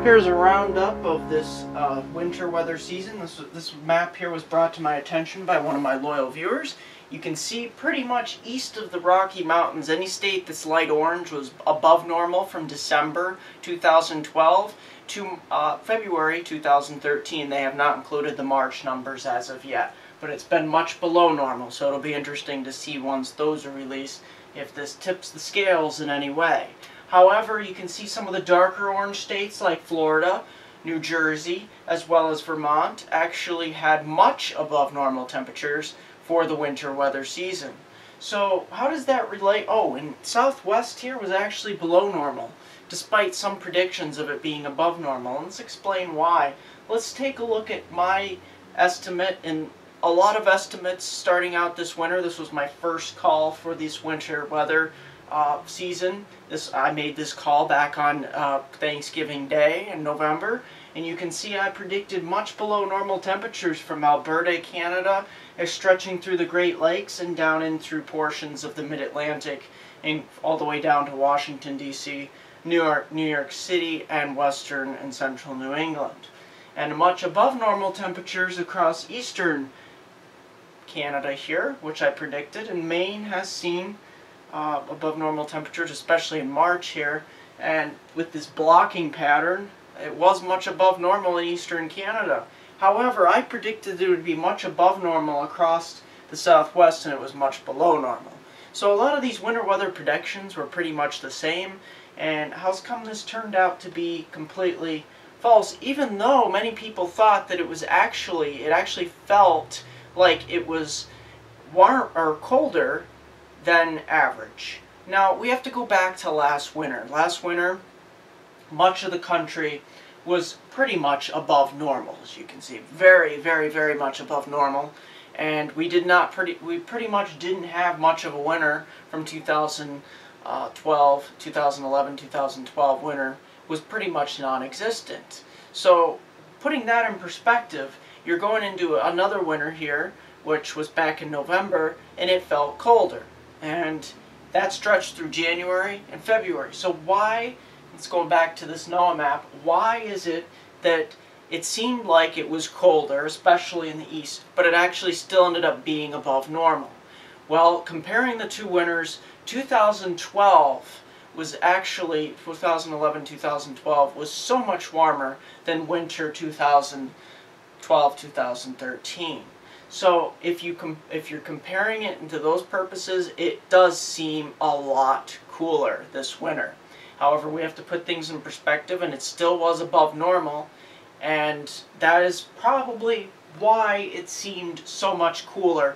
Here's a roundup of this winter weather season. This map here was brought to my attention by one of my loyal viewers. You can see pretty much east of the Rocky Mountains, any state that's light orange was above normal from December 2012 to February 2013. They have not included the March numbers as of yet, but it's been much below normal, so it'll be interesting to see once those are released if this tips the scales in any way. However, you can see some of the darker orange states like Florida, New Jersey, as well as Vermont actually had much above normal temperatures for the winter weather season. So how does that relate? Oh, and Southwest here was actually below normal, despite some predictions of it being above normal. And let's explain why. Let's take a look at my estimate, and a lot of estimates starting out this winter. This was my first call for this winter weather season. I made this call back on Thanksgiving Day in November, and you can see I predicted much below normal temperatures from Alberta, Canada, stretching through the Great Lakes and down in through portions of the Mid-Atlantic and all the way down to Washington, D.C., New York City, and western and central New England. And much above normal temperatures across eastern Canada here, which I predicted, and Maine has seen above normal temperatures, especially in March here, and with this blocking pattern, it was much above normal in eastern Canada. However, I predicted it would be much above normal across the Southwest, and it was much below normal. So a lot of these winter weather predictions were pretty much the same, and how's come this turned out to be completely false, even though many people thought that it actually felt like it was warm or colder than average. Now, we have to go back to last winter. Last winter, much of the country was pretty much above normal, as you can see. Very, very, very much above normal. And we pretty much didn't have much of a winter from 2012, 2011, 2012 winter was pretty much non-existent. So, putting that in perspective, you're going into another winter here, which was back in November, and it felt colder. And that stretched through January and February. So why, let's go back to this NOAA map, why is it that it seemed like it was colder, especially in the east, but it actually still ended up being above normal? Well, comparing the two winters, 2012 was actually, 2011-2012 was so much warmer than winter 2012-2013. So if you're comparing it into those purposes, it does seem a lot cooler this winter. However, we have to put things in perspective, and it still was above normal, and that is probably why it seemed so much cooler.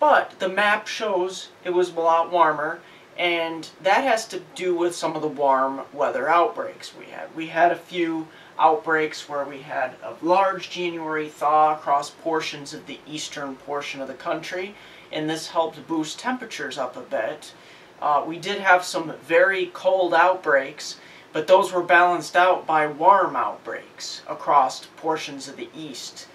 But the map shows it was a lot warmer, and that has to do with some of the warm weather outbreaks we had. We had a few outbreaks where we had a large January thaw across portions of the eastern portion of the country, and this helped boost temperatures up a bit. We did have some very cold outbreaks, but those were balanced out by warm outbreaks across portions of the east.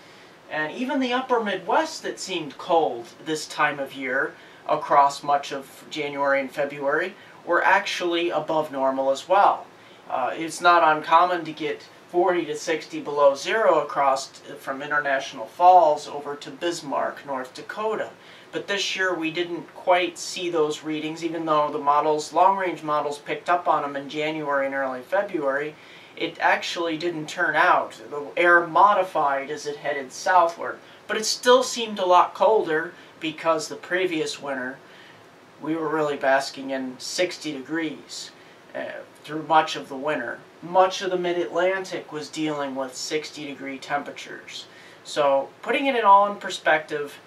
And even the upper Midwest that seemed cold this time of year across much of January and February were actually above normal as well. It's not uncommon to get 40 to 60 below zero across from International Falls over to Bismarck, North Dakota. But this year we didn't quite see those readings, even though the long-range models picked up on them in January and early February. It actually didn't turn out. The air modified as it headed southward. But it still seemed a lot colder because the previous winter we were really basking in 60 degrees. Through much of the winter. Much of the Mid-Atlantic was dealing with 60-degree temperatures. So, putting it all in perspective,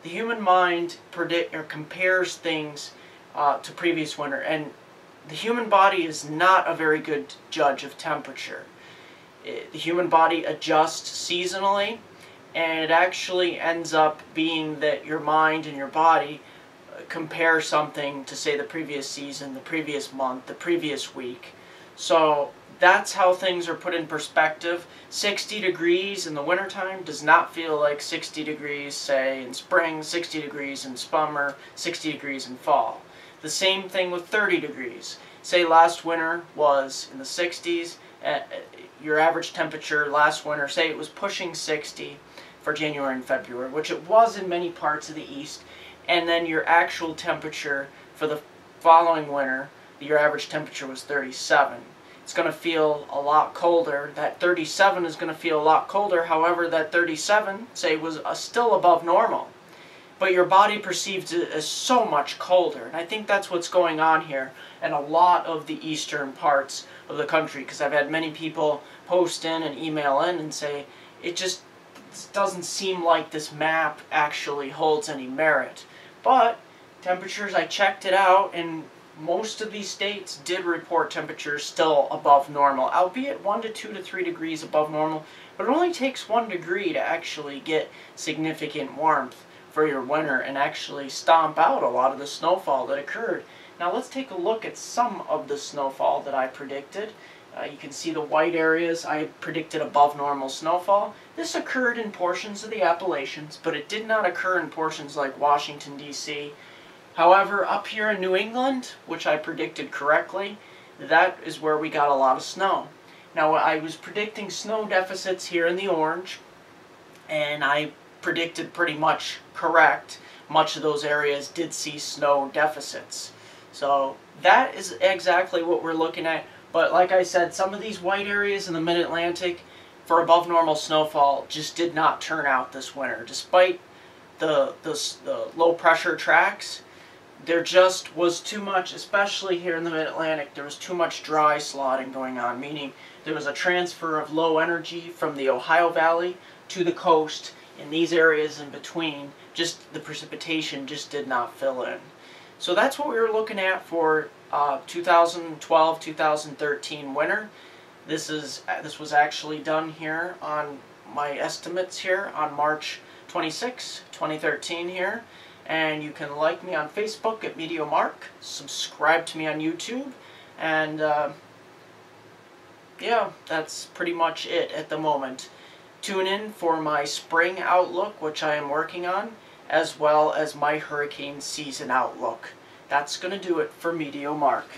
the human mind compares things to previous winter, and the human body is not a very good judge of temperature. The human body adjusts seasonally, and it actually ends up being that your mind and your body compare something to, say, the previous season, the previous month, the previous week. So that's how things are put in perspective. 60 degrees in the wintertime does not feel like 60 degrees, say, in spring, 60 degrees in summer, 60 degrees in fall. The same thing with 30 degrees. Say last winter was in the 60s, your average temperature last winter, say it was pushing 60 for January and February, which it was in many parts of the east, and then your actual temperature for the following winter, your average temperature was 37. It's going to feel a lot colder. That 37 is going to feel a lot colder. However, that 37, say, was still above normal. But your body perceives it as so much colder. And I think that's what's going on here in a lot of the eastern parts of the country. Because I've had many people post in and email in and say, it just doesn't seem like this map actually holds any merit. But temperatures, I checked it out, and most of these states did report temperatures still above normal, albeit 1 to 2 to 3 degrees above normal. But it only takes 1 degree to actually get significant warmth for your winter and actually stomp out a lot of the snowfall that occurred. Now let's take a look at some of the snowfall that I predicted. You can see the white areas. I predicted above normal snowfall. This occurred in portions of the Appalachians, but it did not occur in portions like Washington, D.C. However, up here in New England, which I predicted correctly, that is where we got a lot of snow. Now, I was predicting snow deficits here in the orange, and I predicted pretty much correct. Much of those areas did see snow deficits. So that is exactly what we're looking at. But like I said, some of these white areas in the mid-Atlantic for above normal snowfall just did not turn out this winter. Despite the low pressure tracks, there just was too much, especially here in the mid-Atlantic, there was too much dry slotting going on, meaning there was a transfer of low energy from the Ohio Valley to the coast. In these areas in between, just the precipitation just did not fill in. So that's what we were looking at for 2012-2013 winter. This was actually done here on my estimates here on March 26, 2013 here. And you can like me on Facebook at MeteoMark, subscribe to me on YouTube, and yeah, that's pretty much it at the moment. Tune in for my spring outlook, which I am working on, as well as my hurricane season outlook. That's going to do it for MeteoMark.